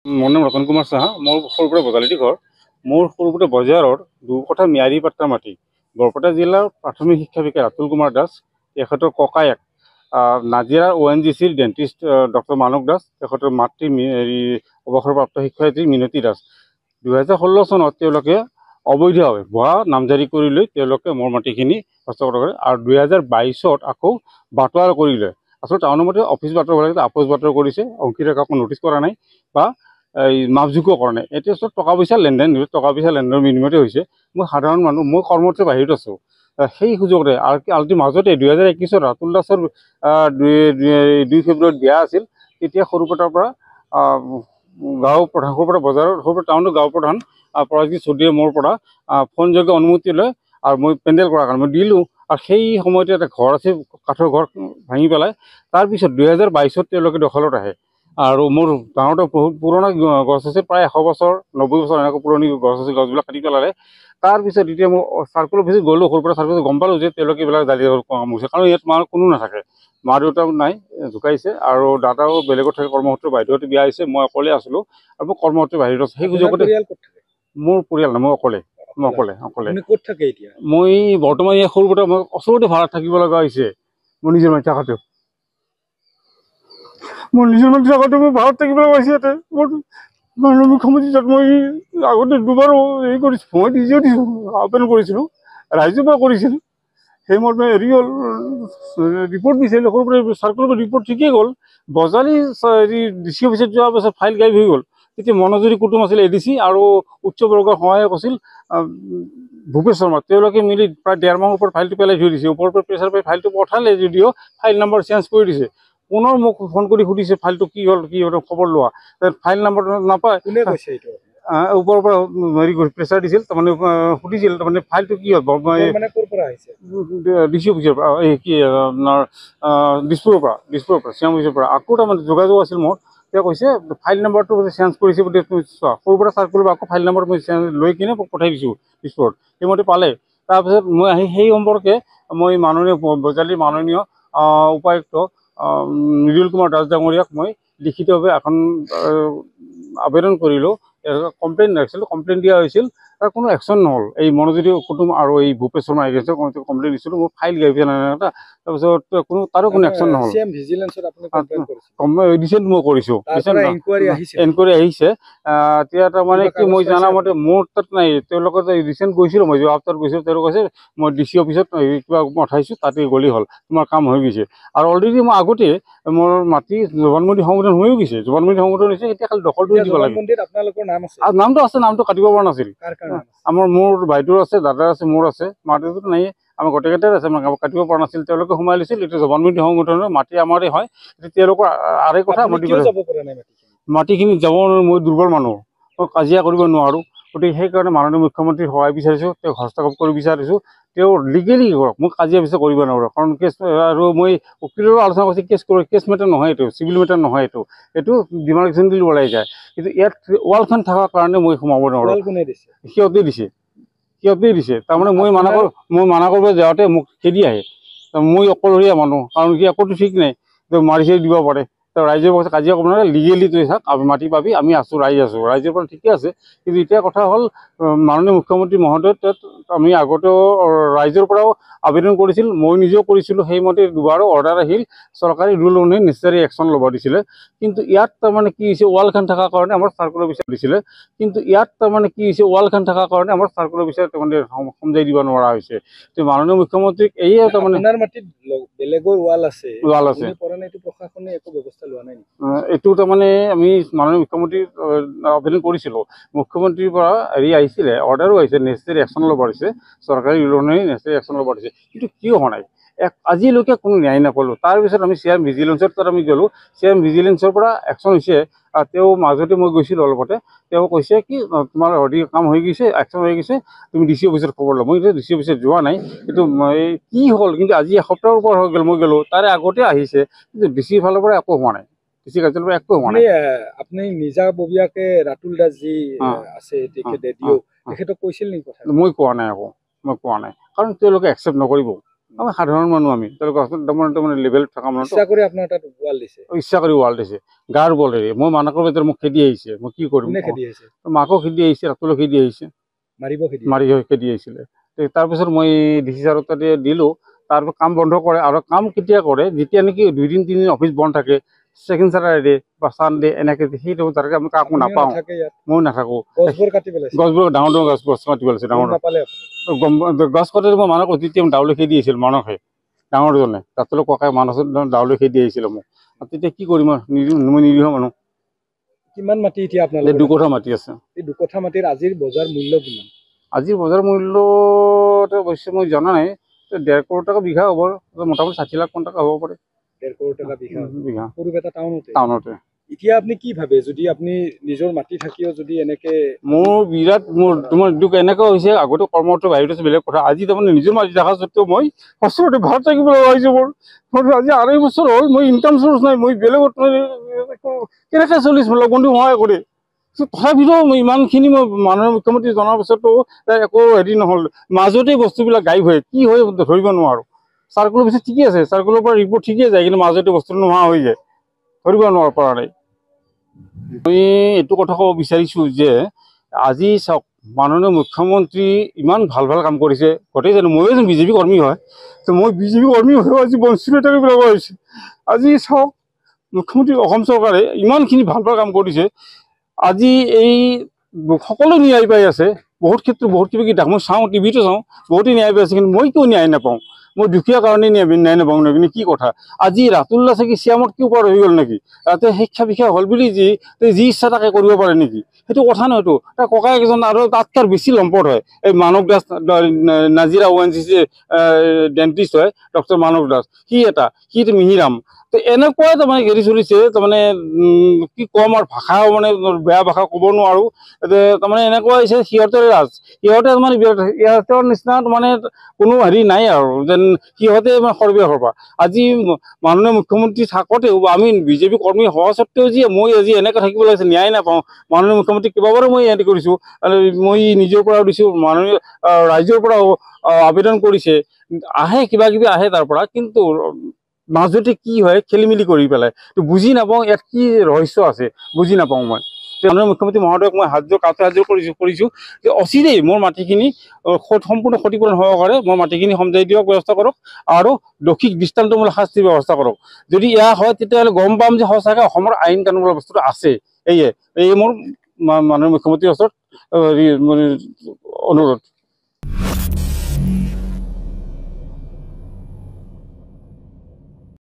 মোৰ নাম ৰতন কুমাৰ সাহা। মোৰ সৰুপৰা বজালিটি ঘৰ। মোৰ সৰুপৰা বজাৰৰ দুকঠা মিয়াৰী পাট্টা মাটি বৰপেটা জিলাৰ প্ৰাথমিক শিক্ষা বিষয়া ৰাতুল কুমাৰ দাস, তেখেতৰ ককায়েক নাজিৰা ONGCৰ ডেণ্টিষ্ট ডক্টৰ মানক দাস, তেখেতৰ মাতৃ অৱসৰপ্ৰাপ্ত শিক্ষয়িত্ৰী মিনতী দাস। 2016 চনত তেওঁলোকে অবৈধভাৱে ভুৱা নামজাৰি কৰি লৈ তেওঁলোকে মোৰ মাটিখিনি হস্তগত কৰে আৰু 2022 আকৌ বাটোৱাৰ কৰিলে। আচলতে টাউনৰ মতে অফিচ বাটোৱাৰ লাগে, আপোচ বাটোৱাৰ কৰিছে, অংশীদাৰ কাকো নটিচ কৰা নাই বা এই মাপজোখো কৰা নাই। এতিয়া চব টকা পইচা লেনদেন লেনদেনৰ বিনিময়তে হৈছে। মই সাধাৰণ মানুহ, মই কৰ্মৰতে বাহিৰত আছোঁ। সেই সুযোগতে আল্টি মাজতে 2021 ৰাতুল দাসৰ 2 ফেব্ৰুৱাৰীত বিয়া আছিল। তেতিয়া সৰুপেটাৰ পৰা গাঁও প্ৰধান, সৰুপেটা বজাৰৰ সৰুপেটা টাউনৰ গাঁও প্ৰধান পৰাজিত চৌধুৰীয়ে মোৰ পৰা ফোনযোগে অনুমতি লয় আৰু মই পেণ্ডেল কৰাৰ কাৰণে মই দিলোঁ। আৰু সেই সময়তে এটা ঘৰ আছে, কাঠৰ ঘৰ ভাঙি পেলাই তাৰপিছত 2022 তেওঁলোকে দখলত আহে। আৰু মোৰ গাঁৱতে বহুত পুৰণা গছ আছে, প্ৰায় 100 বছৰ 90 বছৰ এনেকুৱা পুৰণি গছ আছে, গছবিলাক কাটি পেলালে। তাৰপিছত এতিয়া মই চাৰ্কুল অফিচত গ'লোঁ, সৰুপেটা চাৰ্কুল গম পালোঁ যে তেওঁলোকে এইবিলাক জালি কাম হৈছে, কাৰণ ইয়াত মানুহ কোনো নাথাকে। মা দেউতাও নাই, ঢুকাইছে, আৰু দাদাও বেলেগত থাকে কৰ্মসূত্ৰে, বাইদেউহঁতে বিয়া হৈছে, মই অকলে আছিলোঁ আৰু মই কৰ্মসূত্ৰে বাহিৰত আছোঁ। সেই সুযোগতে মোৰ পৰিয়াল নাই, মই অকলে ক'ত থাকে এতিয়া? মই বৰ্তমান এই সৰুপেটা মই ওচৰতে ভাড়াত থাকিব লগা হৈছে। মোৰ নিজৰ মাটি থকাটো মই ভাড়াত থাকিব লগা হৈছে। ইয়াতে মোৰ মাননীয় মুখ্যমন্ত্ৰী মই আগতে দুবাৰ হেৰি কৰিছোঁ, মই নিজেও দিছোঁ, আবেদন কৰিছিলোঁ, ৰাইজৰ পৰা কৰিছিল। সেই মৰ্মে হেৰি হ'ল, ৰিপৰ্ট দিছিল, সৰুপেটা চাৰ্কুলৰ ৰিপৰ্ট ঠিকেই গ'ল। বজালি DC অফিচত যোৱাৰ পাছত ফাইল গাইব হৈ গ'ল। তেতিয়া মনোজুৰি কুটুম আছিল ADC আৰু উচ্চ বৰ্গৰ সহায়ক আছিল ভূপেশ শৰ্মা। তেওঁলোকে মিলি প্ৰায় 1.5 মাহৰ ওপৰত ফাইলটো পেলাই থৈ দিছে। ওপৰৰ পৰা প্ৰেছাৰ পাই ফাইলটো পঠালে যদিও ফাইল নম্বৰ চেঞ্জ কৰি দিছে। পুনৰ মোক ফোন কৰি সুধিছে ফাইলটো কি হ'ল খবৰ লোৱা। ফাইল নম্বৰ নাপায়। কোনে কৈছে এইটো? ওপৰৰ পৰা হেৰি প্ৰেছাৰ দিছিল, তাৰমানে সুধিছিল, তাৰমানে ফাইলটো কি হ'ল ক'ৰ পৰা আহিছে? DC অফিচৰ পৰা, এই কি আপোনাৰ দিছপুৰৰ পৰা চিএম অফিচৰ পৰা আকৌ তাৰমানে যোগাযোগ আছিল মোৰ। তেওঁ কৈছে ফাইল নম্বৰটো চেঞ্জ কৰিছে বুলি তুমি চোৱা। সৰুপেটা চাৰ্কুলৰ পৰা আকৌ ফাইল নম্বৰ মই লৈ কিনে পঠাই দিছোঁ দিছপুৰত, সেইমতে পালে। তাৰপিছত মই আহি সেই সম্পৰ্কে মই মাননীয় বজালিৰ মাননীয় উপায়ুক্ত মৃদুল কুমাৰ দাস ডাঙৰীয়াক মই লিখিতভাৱে এখন আবেদন কৰিলোঁ, কমপ্লেইন ৰাখিছিলোঁ, কমপ্লেইন দিয়া হৈছিল। তাৰ কোনো একশ্যন নহ'ল। এই মনোজ্যোতি কুটুম আৰু এই ভূপেশ শৰ্মা এগেইনষ্টত কমপ্লেইন দিছিলোঁ, মোৰ ফাইল গাইব এটা। তাৰপিছত কোনো একশ্যন নহ'ল। ৰিচেণ্ট মই কৰিছোঁ, এনকুৱাৰী আহিছে। এতিয়া তাৰমানে কি মই জানামতে মোৰ তাত নাই, তেওঁলোকৰ ৰিচেণ্ট গৈছিলোঁ, মই যোৱা সপ্তাহত গৈছিলোঁ। তেওঁলোকে কৈছে মই DC অফিচত কিবা পঠাইছোঁ, তাতে গ'লেই হ'ল, তোমাৰ কাম হৈ গৈছে। আৰু অলৰেডি মই আগতে মোৰ মাটি জবানবন্দী সংশোধন হৈও গৈছে, জবানবন্দী সংশোধন হৈছে। এতিয়া খালি দখলটো দিব লাগে। নামটো আছে, নামটো কাটিব পৰা নাছিল। মোৰ বাইদেউৰ আছে, দাদাৰ আছে, মোৰ আছে, মা দেউতাৰ নাই, আমাৰ গোটেইকেইটাৰ আছে, কাটিব পৰা নাছিল। তেওঁলোকে সোমাই লৈছিল। এতিয়া জবানবন্দী সংগঠনৰ মাটি আমাৰে হয়। তেওঁলোকৰ আৰে কথা মাটিখিনি যাব মই দুৰ্বল মানুহ, মই কাজিয়া কৰিব নোৱাৰোঁ। গতিকে সেইকাৰণে মাননীয় মুখ্যমন্ত্ৰীৰ সহায় বিচাৰিছোঁ, তেওঁক হস্তক্ষেপ কৰিব বিচাৰিছোঁ। তেওঁ লিগেলি কৰক, মই কাজিয়া পিছত কৰিব নোৱাৰোঁ, কাৰণ কেছ আৰু মই উকিলৰো আলোচনা কৰিছোঁ। কেছ মেটাৰ নহয়, এইটো চিভিল মেটাৰ নহয়, এইটো ডিমাৰ্কেশ্যন দিল ওলাই যায়। কিন্তু ইয়াত ৱালখন থকাৰ কাৰণে মই সোমাব নোৱাৰোঁ। সিহঁতেই দিছে। তাৰমানে মই মানা কৰিব যাওঁতে মোক খেদি আহে। মই অকলশৰীয়া মানুহ, কাৰণ কি একোতো ঠিক নাই, মাৰি চাৰি দিব পাৰে। ৰাইজে কৈছে কাজিয়া কৰিব নোৱাৰে, লিগেলি তই থাক, মাটি পাবি, আমি আছোঁ, ৰাইজ আছোঁ, ৰাইজৰ পৰা ঠিকে আছে। কিন্তু এতিয়া কথা হ'ল মাননীয় মুখ্যমন্ত্ৰী মহোদয় তাত আমি আগতেও ৰাইজৰ পৰাও আবেদন কৰিছিল, মই নিজেও কৰিছিলোঁ। সেইমতে দুবাৰো অৰ্ডাৰ আহিল, চৰকাৰী ৰুল অনুসৰি নেচেচাৰী একশ্যন ল'ব দিছিলে। কিন্তু ইয়াত তাৰমানে কি হৈছে, ৱালখন থকাৰ কাৰণে আমাৰ চাৰ্কুল অফিচত দিছিলে। কিন্তু ইয়াত তাৰমানে কি হৈছে, ৱালখন থকাৰ কাৰণে আমাৰ চাৰ্কুল অফিচত তাৰমানে সমজাই দিব নোৱাৰা হৈছে। মাননীয় মুখ্যমন্ত্ৰীক এইয়ে তাৰমানে বেলেগৰ ৱাল আছে, এইটো তাৰমানে আমি মাননীয় মুখ্যমন্ত্ৰীক আবেদন কৰিছিলোঁ। মুখ্যমন্ত্ৰীৰ পৰা হেৰি আহিছিলে, অৰ্ডাৰো আহিছে, নেচেচাৰী একশ্যন ল'ব দিছে, চৰকাৰী ৰুল অনুসৰি নেচেচাৰী একশ্যন ল'ব দিছে। কিন্তু কিয় হোৱা নাই, আজিলৈকে কোনো ন্যায় নাপালোঁ। তাৰপিছত আমি CM ভিজিলেন্সৰ তাত আমি গ'লোঁ, CM ভিজিলেন্সৰ পৰা একশ্যন হৈছে। তেওঁ মাজতে মই গৈছিলোঁ অলপতে, তেওঁ কৈছে কি তোমাৰ হেৰি কাম হৈ গৈছে, একশ্যন হৈ গৈছে, তুমি DC অফিচত খবৰ লোৱা। মই এতিয়া DC অফিচত যোৱা নাই, কিন্তু কি হ'ল, কিন্তু আজি এসপ্তাহৰ পৰা হৈ গ'ল মই গ'লোঁ, তাৰে আগতে আহিছে, কিন্তু DCৰ ফালৰ পৰা একো হোৱা নাই, DC কাৰ্যালয়ৰ পৰা একো হোৱা নাই। আপুনি নিজাববীয়াকে ৰাতুল দাস যি আছে তেখেতক কৈছিল নেকি কথা? মই কোৱা নাই, কাৰণ তেওঁলোকে একচেপ্ট নকৰিব। আমি সাধাৰণ মানুহ আমি তেওঁলোকে তাৰমানে লেভেলত থকা মানুহ ইচ্ছা কৰি আপোনাৰ তাত ৱাল দিছে? ইচ্ছা কৰি ৱাল দিছে গাৰ বলেৰে। মই মানকৰ ভিতৰত মোক খেদি আহিছে, মই কি কৰিম? কোনে খেদি আহিছে? মাকো খেদি আহিছে, ৰাতুলো খেদি আহিছে, মাৰি খেদি আহিছিলে। তাৰপিছত মই ডিচি ছাৰৰ তাতে দিলোঁ। তাৰপিছত কাম বন্ধ কৰে, আৰু কাম কেতিয়া কৰে যেতিয়া নেকি 2 দিন 3 দিন অফিচ বন্ধ থাকে, ছেকেণ্ড ছেটাৰডে বা চানডে এনেকৈ, সেইটো তাতে আমি কাকো নাপাওঁ, ময়ো নাথাকোঁ। গছবোৰ ডাঙৰ ডাঙৰ গছ কাটি পেলাইছে, ডাঙৰ গছ কাটি মই মানুহক তেতিয়া দাউলৈ খেদি আহিছিল, মানসে ডাঙৰজনে ৰাতুলৰ ককাই মানস দাউলৈ খেদি আহিছিলে মোক। তেতিয়া কি কৰিম মই নিৰীহ মানুহ। কিমান মাটি এতিয়া আপোনালোকৰ? 2 কঠা মাটি আছে। এই 2 কঠা মাটিৰ আজিৰ বজাৰ মূল্য কিমান? আজিৰ বজাৰ মূল্য অৱশ্যে মই জনা নাই, 1.5 কোটি টকা বিঘা হ'ব, মোটামুটি 60 লাখ টকা হ'ব পাৰে। 1.5 কোটি টকা বিঘা সৰুপেটা টাউনতে। এতিয়া আপুনি কি ভাবে, যদি আপুনি নিজৰ মাটি থাকিও যদি এনেকে? মোৰ বিৰাট তোমাৰ দুখ এনেকুৱা হৈছে, আগতে কৰ্মৰত বাহিৰত আছে বেলেগ কথা, আজি তাৰমানে নিজৰ মাটি থকা স্বত্বেও মই সঁচৰতে ভাৰত থাকিব লগা হৈছে। মোৰ আজি 2.5 বছৰ হ'ল, মই ইনকাম চ'ৰ্চ নাই, মই বেলেগত কেনেকৈ চলিছোঁ, লগ বন্ধু সহায় কৰে। তথাপিতো ইমানখিনি মই মাননীয় মুখ্যমন্ত্ৰী জনাৰ পিছতো তাৰ একো হেৰি নহ'ল। মাজতে বস্তুবিলাক গায়ব হয়, কি হয় ধৰিব নোৱাৰোঁ। চাৰ্কুলৰ পিছত ঠিকে আছে, চাৰ্কুলৰ পৰা ৰিপৰ্ট ঠিকে যায়, কিন্তু মাজতে বস্তুটো নোহোৱা হৈ যায়, ধৰিব নোৱাৰা পৰা নাই। মই এইটো কথা ক'ব বিচাৰিছোঁ যে আজি চাওক, মাননীয় মুখ্যমন্ত্ৰী ইমান ভাল ভাল কাম কৰিছে, গোটেই জানো ময়ো এজন বিজেপি কৰ্মী হয়, তো মই বিজেপি কৰ্মী হৈও আজি বঞ্চিত থাকিব লগা হৈছে। আজি চাওক, মুখ্যমন্ত্ৰী অসম চৰকাৰে ইমানখিনি ভাল ভাল কাম কৰিছে, আজি এই সকলো ন্যায় পাই আছে। বহুত ক্ষেত্ৰত বহুত কিবা কিবি মই চাওঁ, টিভিটো চাওঁ, বহুতেই ন্যায় পাই আছে, কিন্তু মই কিয় ন্যায় নাপাওঁ? মই দুখীয়া কাৰণে ন্যায় নাপাওঁ নে? কিন্তু কি কথা, আজি ৰাতুল্লা চাগে শ্যামত কিয় পাৰ হৈ গ'ল নেকি? তাতে শিক্ষা বিক্ষা হ'ল বুলি যি ইচ্ছা তাকে কৰিব পাৰে নেকি? সেইটো কথা নহয়তো। তাৰ ককায়েক এজন আৰু তাতকৈ বেছি লম্পট হয়, এই মানৱ দাস, নাজিৰা ONGC ডেণ্টিষ্ট হয়, ডক্টৰ মানৱ দাস। সি মিহিৰাম। তো এনেকুৱাই তাৰমানে ঘেৰি চলিছে, তাৰমানে কি ক'ম আৰু, ভাষা মানে বেয়া ভাষা ক'ব নোৱাৰোঁ। তাৰমানে এনেকুৱা হৈছে, সিহঁতৰে ৰাজ, সিহঁতে তাৰমানে ইহঁতৰ নিচিনা মানে কোনো হেৰি নাই আৰু, যেন সিহঁতে সৰ্বে সৰ্বা। আজি মাননীয় মুখ্যমন্ত্ৰী থাকোঁতেও আমি বিজেপি কৰ্মী হোৱা স্বত্বেও যে মই আজি এনেকৈ থাকিব লাগিছে, ন্যায় নাপাওঁ। মাননীয় মুখ্যমন্ত্ৰীক কেইবাবাৰো মই হেৰি কৰিছোঁ, মই নিজৰ পৰাও দিছোঁ, মাননীয় ৰাইজৰ পৰাও আবেদন কৰিছে, আহে কিবা কিবি আহে তাৰ পৰা, কিন্তু মাজতে কি হয় খেলি মেলি কৰি পেলাই, তো বুজি নাপাওঁ ইয়াত কি ৰহস্য আছে, বুজি নাপাওঁ মই। মাননীয় মুখ্যমন্ত্ৰী মহোদয়ক মই হাত কৰিছোঁ যে অচিৰেই মোৰ মাটিখিনি সম্পূৰ্ণ ক্ষতিপূৰণ সহকাৰে মোৰ মাটিখিনি সমজাই দিয়াৰ ব্যৱস্থা কৰক, আৰু দোষীক দৃষ্টান্তমূলক শাস্তিৰ ব্যৱস্থা কৰক। যদি এয়া হয় তেতিয়াহ'লে গম পাম যে সঁচাকৈ অসমৰ আইন কানুন বোলা বস্তুটো আছে। এই মোৰ মাননীয় মুখ্যমন্ত্ৰীৰ ওচৰত অনুৰোধ।